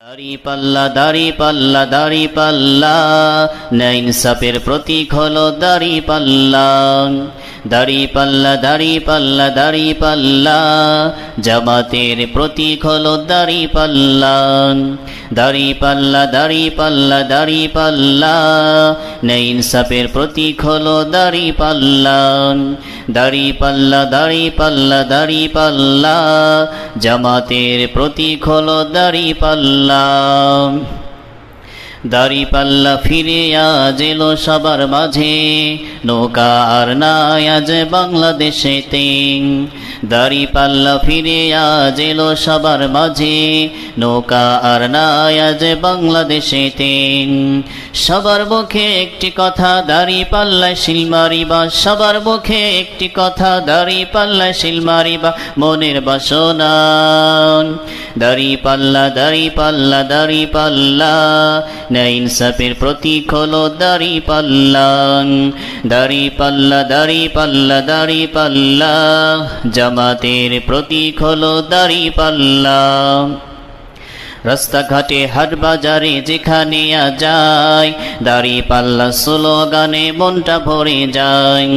দাড়ি পাল্লা দাড়ি পাল্লা দাড়ি পাল্লা না ইনসাফের প্রতীক হলো দাড়ি পাল্লা। দাড়ি পাল্লা দাড়ি পাল্লা দাড়ি পাল্লা জামাতের প্রতীক হলো দাড়ি পাল্লা। দাড়ি পাল্লা দাড়ি পাল্লা দাড়ি পাল্লা না ইনসাফের প্রতীক হলো দাড়ি পাল্লা। দাড়ি পাল্লা দাড়ি পাল্লা দাড়ি পাল্লা জামাতের প্রতীক হলো দাড়ি পাল্লা। দাড়ি পাল্লা ফিরে আজ এলো সবার মাঝে, নৌকা আর নাই আজ বাংলাদেশেতে। দাড়ি পাল্লা ফিরে আজ এলো সবার মাঝে, নৌকা আর নাই আজ বাংলাদেশেতে। সবার মুখে একটি কথা দাড়ি পাল্লায় শিল মারিবা, সবার মুখে একটি কথা দাড়ি পাল্লায় শিল মারিবা মনের বাসনা। দাড়ি পাল্লা দাড়ি পাল্লা দাড়ি পাল্লা না ইনসাফের প্রতীক হলো দাড়ি পাল্লা। দাড়ি পাল্লা দাড়ি পাল্লা দাড়ি পাল্লা জামাতের প্রতীক হলো দাড়ি পাল্লা। রাস্তাঘাটে হাট বাজারে যেখানে যায় দাড়ি পাল্লা স্লোগানে মনটা ভরে যায়।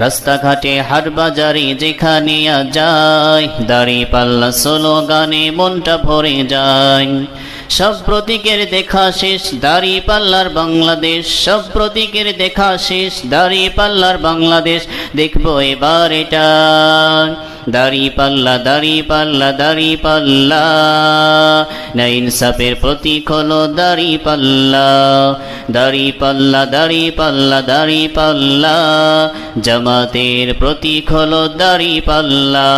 রাস্তাঘাটে হাট বাজারে যেখানে যায় দাড়ি পাল্লা স্লোগানে মনটা ভরে যায়। সব প্রতীকের দেখা শেষ দাড়ি পাল্লার বাংলাদেশ, সব প্রতীকের দেখা শেষ দাড়ি পাল্লার বাংলাদেশ। দেখবো এবার এটা দাড়ি পাল্লা দাড়ি পাল্লা দাড়ি পাল্লা না ইনসাফের প্রতীক হলো দাড়ি পাল্লা। দাড়ি পাল্লা দাড়ি পাল্লা দাড়ি পাল্লা জামাতের প্রতীক হলো দাড়ি পাল্লা।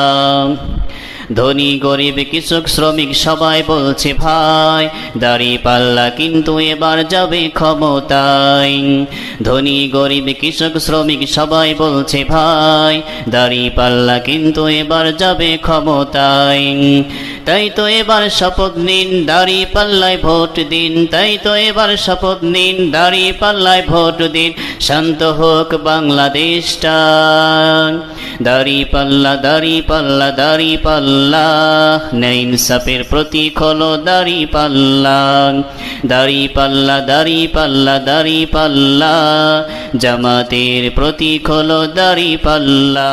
ধনী গরিব কৃষক শ্রমিক সবাই বলছে ভাই দাড়ি পাল্লা কিন্তু এবার যাবে ক্ষমতায়। ধনী গরিব কৃষক শ্রমিক সবাই বলছে ভাই দাড়ি পাল্লা কিন্তু এবার যাবে ক্ষমতায়। তাই তো এবার শপথ নিন দাড়ি পাল্লায় ভোট দিন, তাই তো এবার শপথ নিন দাড়ি পাল্লায় ভোট দিন। শান্ত হোক বাংলাদেশটা দাড়ি পাল্লা দাড়ি পাল্লা দাড়ি পাল্লা না ইনসাফের প্রতীক হলো দাড়ি পাল্লা। দাড়ি পাল্লা দাড়ি পাল্লা দাড়ি পাল্লা জামাতের প্রতীক হলো দাড়ি পাল্লা।